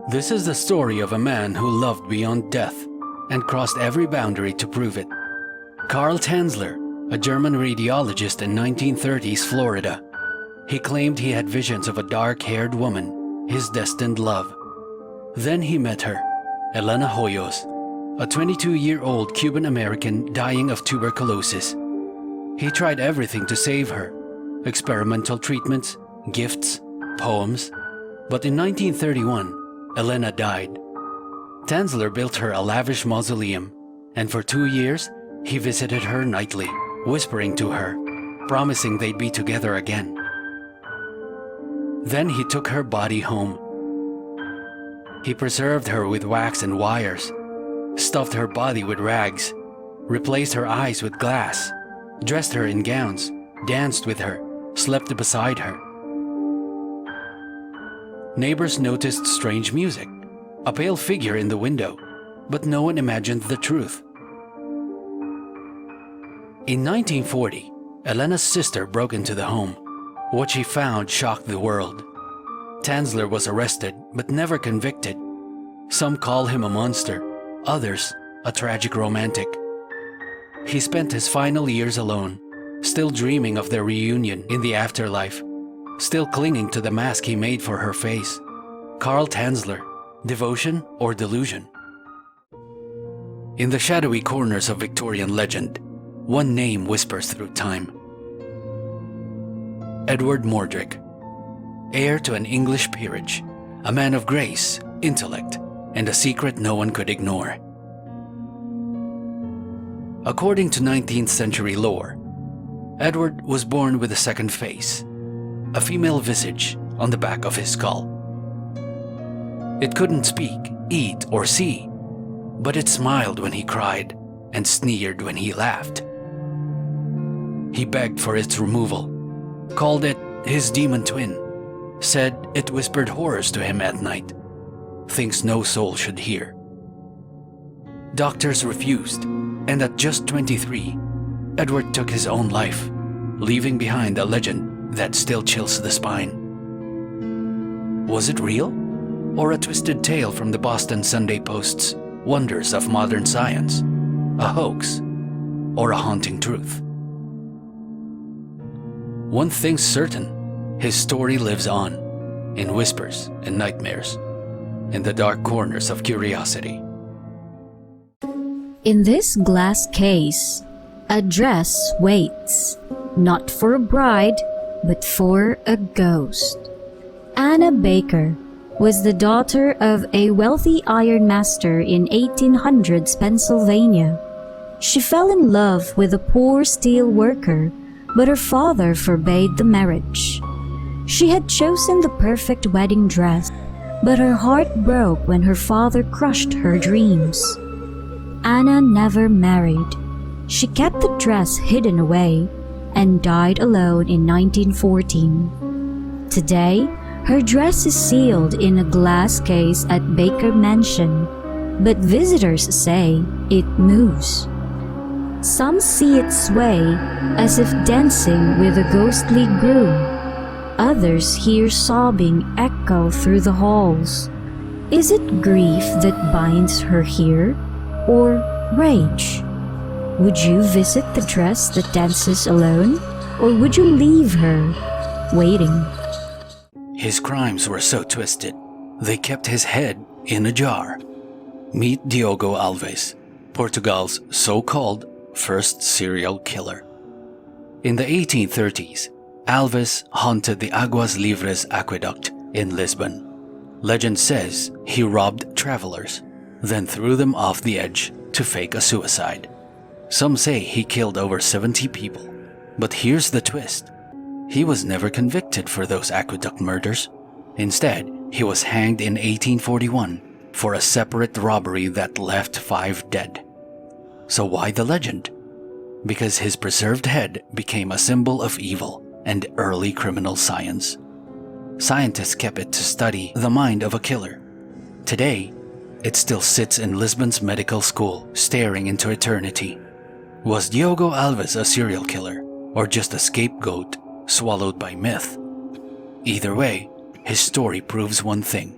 This is the story of a man who loved beyond death and crossed every boundary to prove it. Carl Tanzler, a German radiologist in 1930s Florida. He claimed he had visions of a dark-haired woman, his destined love. Then he met her, Elena Hoyos, a 22-year-old Cuban-American dying of tuberculosis. He tried everything to save her: experimental treatments, gifts, poems. But in 1931, Elena died. Tanzler built her a lavish mausoleum, and for 2 years, he visited her nightly, whispering to her, promising they'd be together again. Then he took her body home. He preserved her with wax and wires, stuffed her body with rags, replaced her eyes with glass, dressed her in gowns, danced with her, slept beside her. Neighbors noticed strange music, a pale figure in the window, but no one imagined the truth. In 1940, Elena's sister broke into the home. What she found shocked the world. Tanzler was arrested but never convicted. Some call him a monster, others a tragic romantic. He spent his final years alone, still dreaming of their reunion in the afterlife, still clinging to the mask he made for her face. Carl Tanzler, devotion or delusion? In the shadowy corners of Victorian legend, one name whispers through time. Edward Mordrake, heir to an English peerage, a man of grace, intellect, and a secret no one could ignore. According to 19th century lore, Edward was born with a second face, a female visage on the back of his skull. It couldn't speak, eat, or see, but it smiled when he cried and sneered when he laughed. He begged for its removal, called it his demon twin, said it whispered horrors to him at night, things no soul should hear. Doctors refused, and at just 23, Edward took his own life, leaving behind a legend that still chills the spine. Was it real? Or a twisted tale from the Boston Sunday Post's Wonders of Modern Science? A hoax? Or a haunting truth? One thing's certain, his story lives on, in whispers and nightmares, in the dark corners of curiosity. In this glass case, a dress waits, not for a bride, but for a ghost. Anna Baker was the daughter of a wealthy ironmaster in 1800s Pennsylvania. She fell in love with a poor steel worker, but her father forbade the marriage. She had chosen the perfect wedding dress, but her heart broke when her father crushed her dreams. Anna never married. She kept the dress hidden away and died alone in 1914. Today, her dress is sealed in a glass case at Baker Mansion, but visitors say it moves. Some see it sway as if dancing with a ghostly groom. Others hear sobbing echo through the halls. Is it grief that binds her here, or rage? Would you visit the dress that dances alone, or would you leave her waiting? His crimes were so twisted, they kept his head in a jar. Meet Diogo Alves, Portugal's so-called first serial killer. In the 1830s, Alves haunted the Aguas Livres aqueduct in Lisbon. Legend says he robbed travelers, then threw them off the edge to fake a suicide. Some say he killed over 70 people. But here's the twist. He was never convicted for those aqueduct murders. Instead, he was hanged in 1841 for a separate robbery that left 5 dead. So why the legend? Because his preserved head became a symbol of evil and early criminal science. Scientists kept it to study the mind of a killer. Today, it still sits in Lisbon's medical school, staring into eternity. Was Diogo Alves a serial killer, or just a scapegoat swallowed by myth? Either way, his story proves one thing.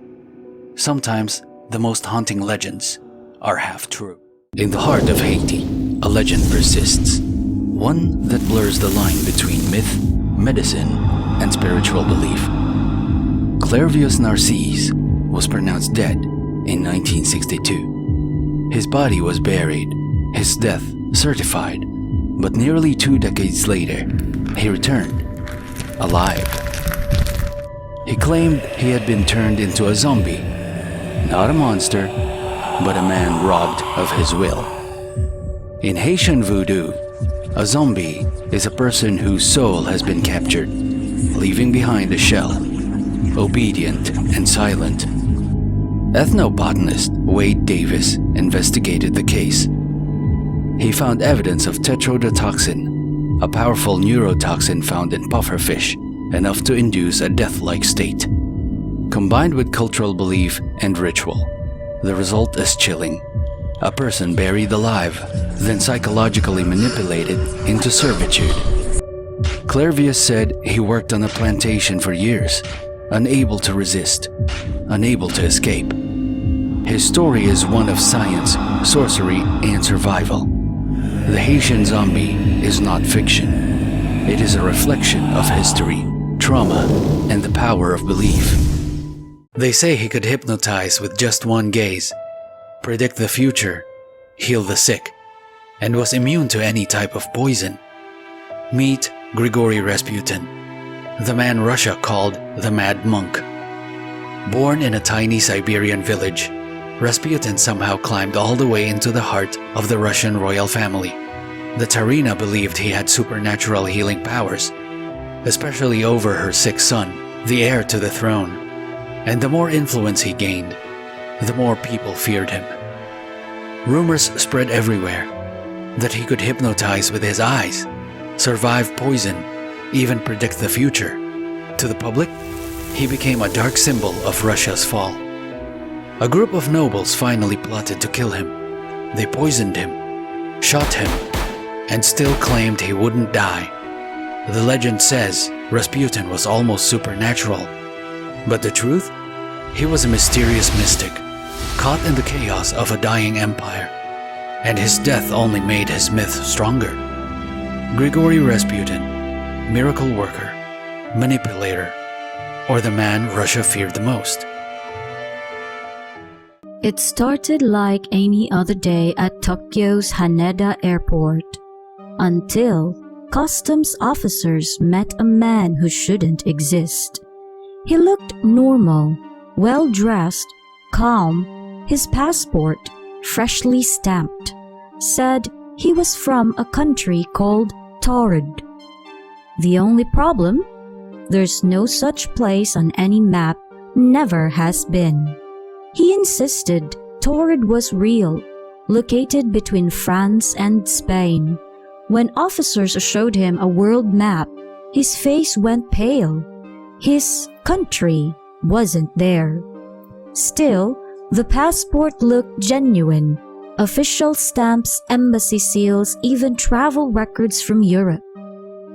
Sometimes the most haunting legends are half true. In the heart of Haiti, a legend persists, one that blurs the line between myth, medicine, and spiritual belief. Clairvius Narcisse was pronounced dead in 1962. His body was buried, his death certified, but nearly 2 decades later, he returned, alive. He claimed he had been turned into a zombie, not a monster, but a man robbed of his will. In Haitian voodoo, a zombie is a person whose soul has been captured, leaving behind a shell, obedient and silent. Ethnobotanist Wade Davis investigated the case. He found evidence of tetrodotoxin, a powerful neurotoxin found in pufferfish, enough to induce a death-like state. Combined with cultural belief and ritual, the result is chilling. A person buried alive, then psychologically manipulated into servitude. Clairvius said he worked on a plantation for years, unable to resist, unable to escape. His story is one of science, sorcery, and survival. The Haitian zombie is not fiction. It is a reflection of history, trauma, and the power of belief. They say he could hypnotize with just one gaze, predict the future, heal the sick, and was immune to any type of poison. Meet Grigori Rasputin, the man Russia called the Mad Monk. Born in a tiny Siberian village, Rasputin somehow climbed all the way into the heart of the Russian royal family. The Tsarina believed he had supernatural healing powers, especially over her sick son, the heir to the throne. And the more influence he gained, the more people feared him. Rumors spread everywhere that he could hypnotize with his eyes, survive poison, even predict the future. To the public, he became a dark symbol of Russia's fall. A group of nobles finally plotted to kill him. They poisoned him, shot him, and still claimed he wouldn't die. The legend says Rasputin was almost supernatural. But the truth? He was a mysterious mystic, caught in the chaos of a dying empire, and his death only made his myth stronger. Grigori Rasputin, miracle worker, manipulator, or the man Russia feared the most. It started like any other day at Tokyo's Haneda Airport, until customs officers met a man who shouldn't exist. He looked normal, well-dressed, calm, his passport freshly stamped, said he was from a country called Taured. The only problem? There's no such place on any map, never has been. He insisted Taured was real, located between France and Spain. When officers showed him a world map, his face went pale. His country wasn't there. Still, the passport looked genuine. Official stamps, embassy seals, even travel records from Europe.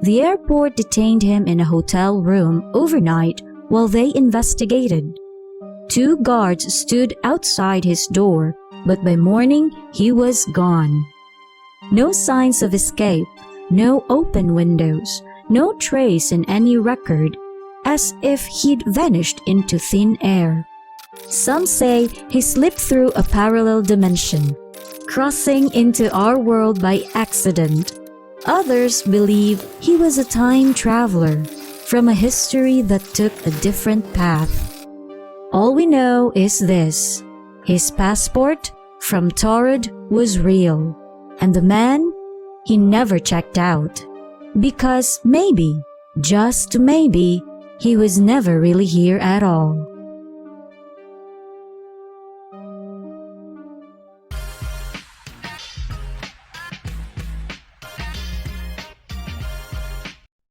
The airport detained him in a hotel room overnight while they investigated. 2 guards stood outside his door, but by morning he was gone. No signs of escape, no open windows, no trace in any record, as if he'd vanished into thin air. Some say he slipped through a parallel dimension, crossing into our world by accident. Others believe he was a time traveler from a history that took a different path. All we know is this: his passport from Taured was real, and the man, he never checked out. Because maybe, just maybe, he was never really here at all.